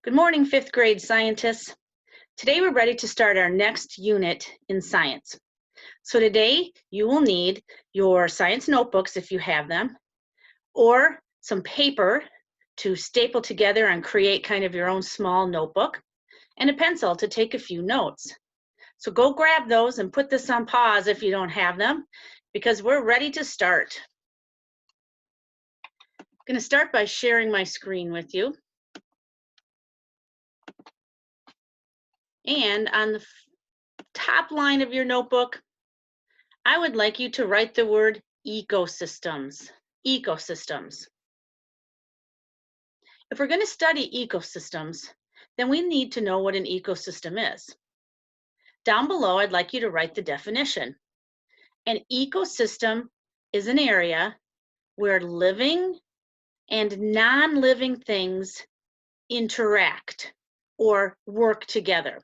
Good morning, fifth grade scientists. Today we're ready to start our next unit in science. So today you will need your science notebooks if you have them, or some paper to staple together and create kind of your own small notebook, and a pencil to take a few notes. So go grab those and put this on pause if you don't have them, because we're ready to start. I'm going to start by sharing my screen with you. And on the top line of your notebook, I would like you to write the word ecosystems. Ecosystems. If we're going to study ecosystems, then we need to know what an ecosystem is. Down below, I'd like you to write the definition. An ecosystem is an area where living and non-living things interact or work together.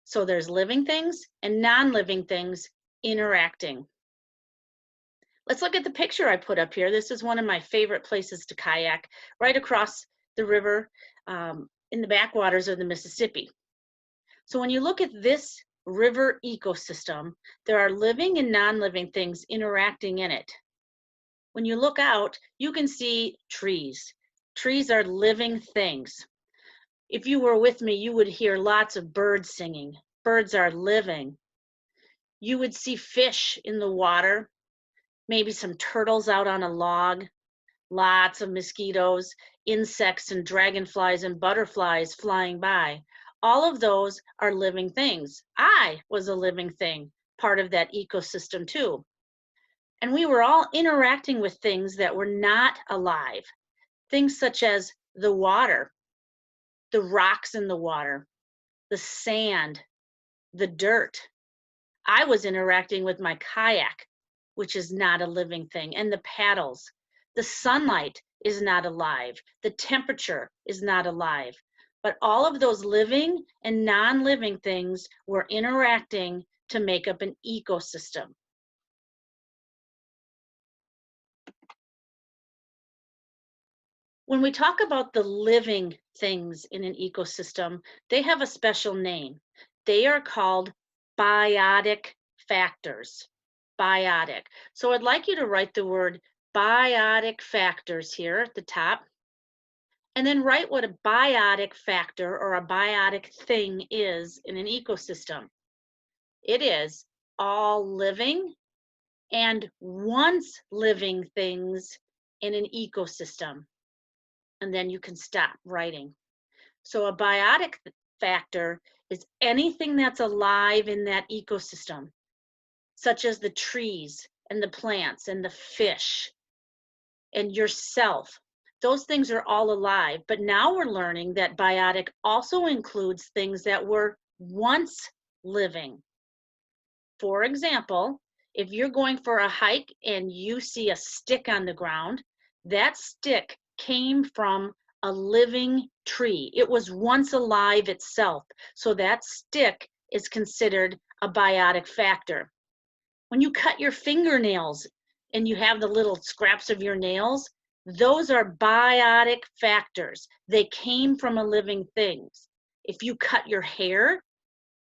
So there's living things and non-living things interacting. Let's look at the picture I put up here. This is one of my favorite places to kayak, right across the river in the backwaters of the Mississippi. So when you look at this river ecosystem, there are living and non-living things interacting in it. When you look out, you can see trees. Trees are living things. If you were with me, you would hear lots of birds singing. Birds are living. You would see fish in the water, maybe some turtles out on a log, lots of mosquitoes, insects and dragonflies and butterflies flying by. All of those are living things. I was a living thing, part of that ecosystem too. And we were all interacting with things that were not alive. Things such as the water, the rocks in the water, the sand, the dirt. I was interacting with my kayak, which is not a living thing, and the paddles. The sunlight is not alive. The temperature is not alive. But all of those living and non-living things were interacting to make up an ecosystem. When we talk about the living things in an ecosystem, they have a special name. They are called biotic factors. Biotic. So I'd like you to write the word biotic factors here at the top, and then write what a biotic factor or a biotic thing is in an ecosystem. It is all living and once living things in an ecosystem. And then you can stop writing. So a biotic factor is anything that's alive in that ecosystem, such as the trees and the plants and the fish and yourself. Those things are all alive, but now we're learning that biotic also includes things that were once living. For example, if you're going for a hike and you see a stick on the ground, that stick came from a living tree. It was once alive itself, so that stick is considered a biotic factor. When you cut your fingernails and you have the little scraps of your nails, those are biotic factors. They came from a living thing. If you cut your hair,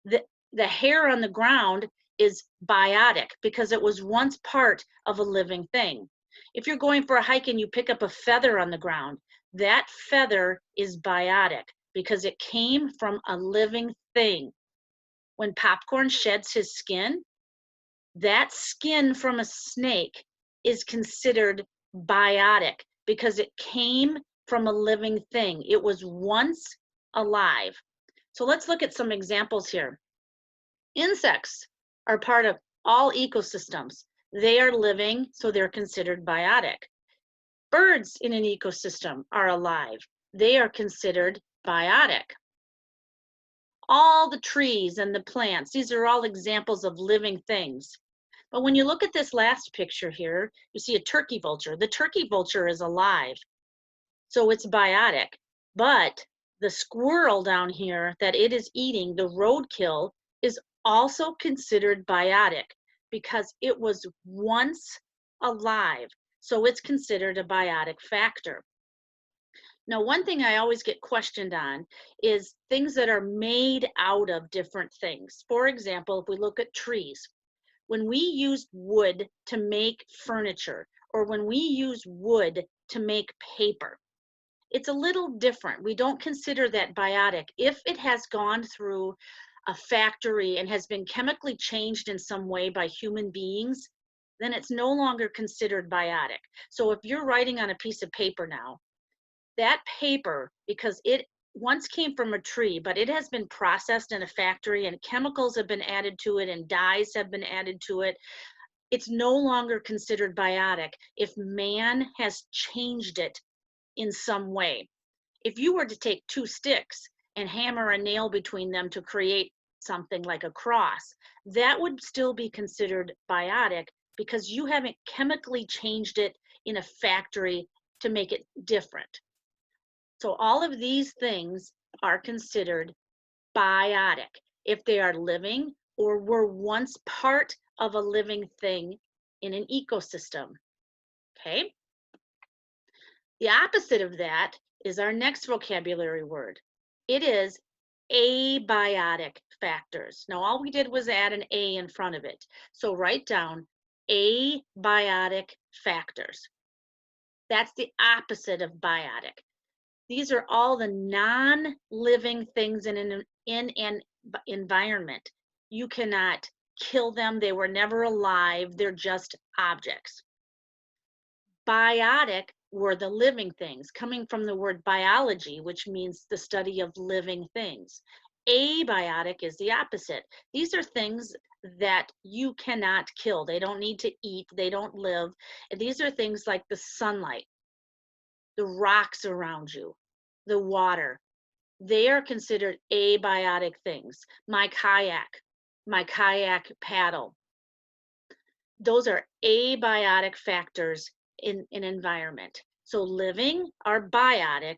the hair on the ground is biotic because it was once part of a living thing. If you're going for a hike and you pick up a feather on the ground, that feather is biotic because it came from a living thing. When popcorn sheds his skin, that skin from a snake is considered biotic because it came from a living thing. It was once alive. So let's look at some examples here. Insects are part of all ecosystems. They are living, so they're considered biotic. Birds in an ecosystem are alive. They are considered biotic. All the trees and the plants, these are all examples of living things. But when you look at this last picture here, you see a turkey vulture. The turkey vulture is alive, so it's biotic. But the squirrel down here that it is eating, the roadkill, is also considered biotic because it was once alive, so it's considered a biotic factor. Now, one thing I always get questioned on is things that are made out of different things. For example, if we look at trees, when we use wood to make furniture, or when we use wood to make paper, it's a little different. We don't consider that biotic. If it has gone through a factory and has been chemically changed in some way by human beings, then it's no longer considered biotic. So if you're writing on a piece of paper now, that paper, because it once came from a tree, but it has been processed in a factory and chemicals have been added to it and dyes have been added to it, it's no longer considered biotic if man has changed it in some way. If you were to take two sticks and hammer a nail between them to create something like a cross, that would still be considered biotic because you haven't chemically changed it in a factory to make it different. So all of these things are considered biotic if they are living or were once part of a living thing in an ecosystem. Okay? The opposite of that is our next vocabulary word. It is abiotic factors. Now, all we did was add an A in front of it. So write down abiotic factors. That's the opposite of biotic. These are all the non-living things in an environment. You cannot kill them. They were never alive. They're just objects. Biotic were the living things, coming from the word biology, which means the study of living things. Abiotic is the opposite. These are things that you cannot kill. They don't need to eat. They don't live. These are things like the sunlight, the rocks around you, the water. They are considered abiotic things. My kayak paddle. Those are abiotic factors in an environment. So living are biotic,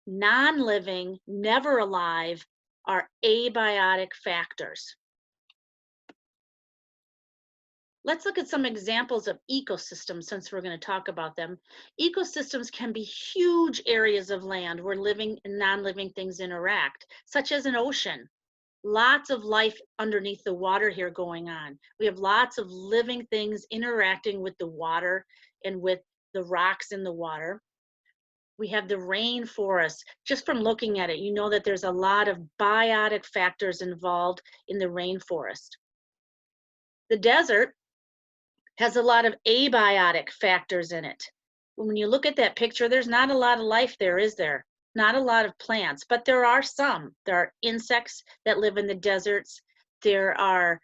non-living, never alive are abiotic factors. Let's look at some examples of ecosystems since we're going to talk about them. Ecosystems can be huge areas of land where living and non-living things interact, such as an ocean. Lots of life underneath the water here going on. We have lots of living things interacting with the water and with the rocks in the water. We have the rainforest. Just from looking at it, you know that there's a lot of biotic factors involved in the rainforest. The desert has a lot of abiotic factors in it. When you look at that picture, there's not a lot of life there, is there? Not a lot of plants, but there are some. There are insects that live in the deserts. There are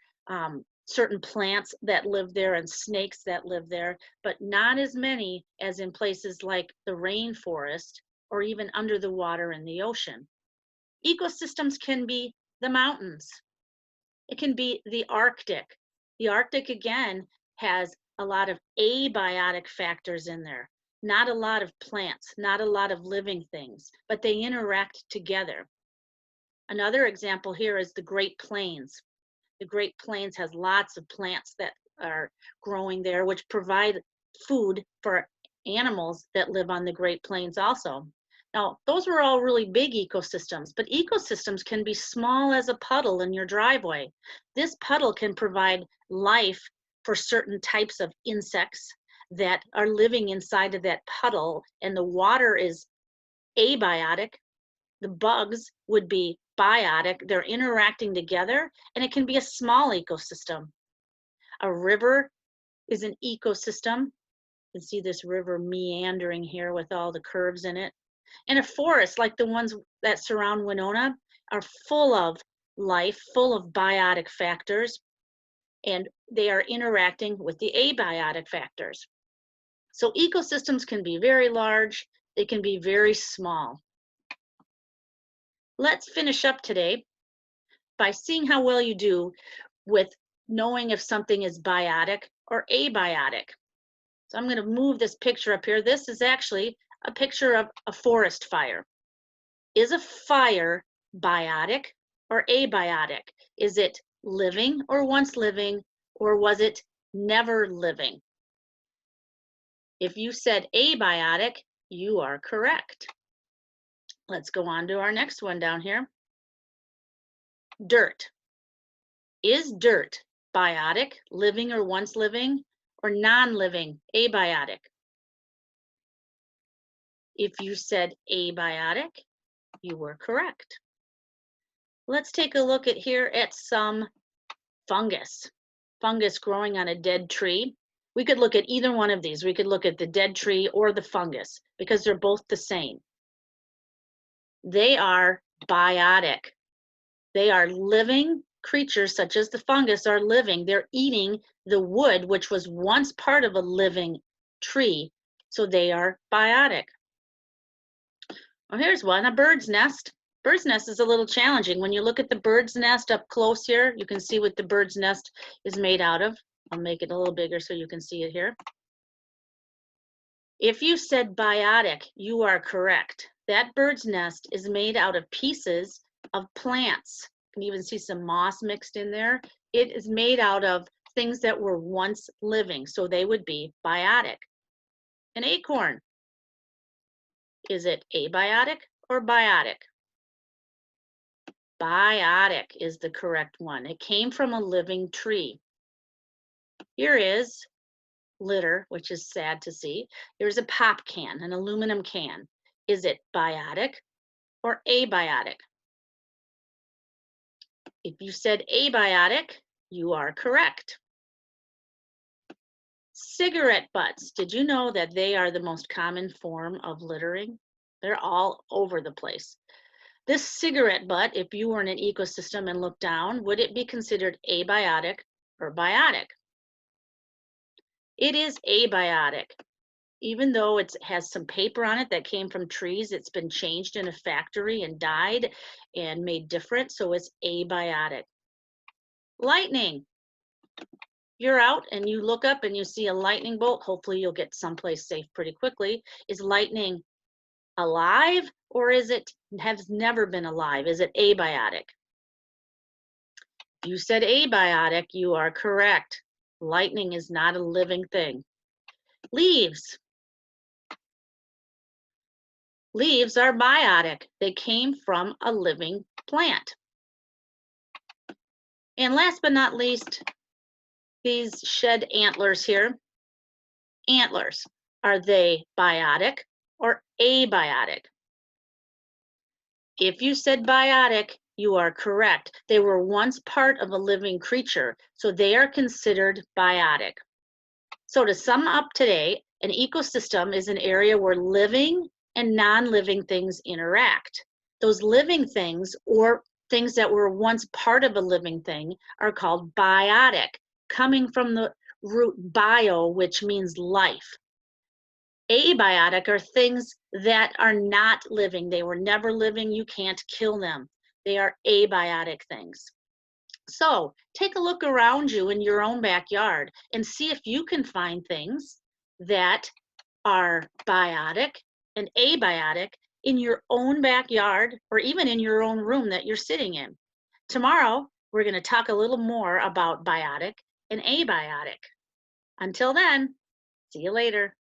certain plants that live there and snakes that live there, but not as many as in places like the rainforest or even under the water in the ocean. Ecosystems can be the mountains. It can be the Arctic. The Arctic, again, has a lot of abiotic factors in there. Not a lot of plants, not a lot of living things, but they interact together. Another example here is the Great Plains. The Great Plains has lots of plants that are growing there, which provide food for animals that live on the Great Plains also. Now, those were all really big ecosystems, but ecosystems can be small as a puddle in your driveway. This puddle can provide life for certain types of insects that are living inside of that puddle, and the water is abiotic. The bugs would be biotic. They're interacting together, and it can be a small ecosystem. A river is an ecosystem. You can see this river meandering here with all the curves in it. And a forest, like the ones that surround Winona, are full of life, full of biotic factors, and they are interacting with the abiotic factors. So ecosystems can be very large, they can be very small. Let's finish up today by seeing how well you do with knowing if something is biotic or abiotic. So I'm going to move this picture up here. This is actually a picture of a forest fire. Is a fire biotic or abiotic? Is it living or once living, or was it never living? If you said abiotic, you are correct. Let's go on to our next one down here. Dirt. Is dirt biotic, living or once living, or non-living, abiotic? If you said abiotic, you were correct. Let's take a look at some fungus. Fungus growing on a dead tree. We could look at either one of these. We could look at the dead tree or the fungus because they're both the same. They are biotic. They are living creatures such as the fungus are living. They're eating the wood, which was once part of a living tree. So they are biotic. Well, here's one, a bird's nest. Bird's nest is a little challenging. When you look at the bird's nest up close here, you can see what the bird's nest is made out of. I'll make it a little bigger so you can see it here. If you said biotic, you are correct. That bird's nest is made out of pieces of plants. You can even see some moss mixed in there. It is made out of things that were once living, so they would be biotic. An acorn, is it abiotic or biotic? Biotic is the correct one. It came from a living tree. Here is litter, which is sad to see. There's a pop can, an aluminum can. Is it biotic or abiotic? If you said abiotic, you are correct. Cigarette butts. Did you know that they are the most common form of littering? They're all over the place. This cigarette butt, if you were in an ecosystem and looked down, would it be considered abiotic or biotic? It is abiotic. Even though it has some paper on it that came from trees, it's been changed in a factory and dyed and made different, so it's abiotic. Lightning. You're out and you look up and you see a lightning bolt. Hopefully you'll get someplace safe pretty quickly. Is lightning alive or is it has never been alive? Is it abiotic? You said abiotic, you are correct. Lightning is not a living thing. Leaves. Leaves are biotic. They came from a living plant. And last but not least, these shed antlers here. Antlers, are they biotic or abiotic? If you said biotic, you are correct. They were once part of a living creature, so they are considered biotic. So to sum up today, an ecosystem is an area where living and non-living things interact. Those living things or things that were once part of a living thing are called biotic, coming from the root bio, which means life. Abiotic are things that are not living. They were never living. You can't kill them. They are abiotic things. So take a look around you in your own backyard and see if you can find things that are biotic and abiotic in your own backyard or even in your own room that you're sitting in. Tomorrow, we're going to talk a little more about biotic and abiotic. Until then, see you later.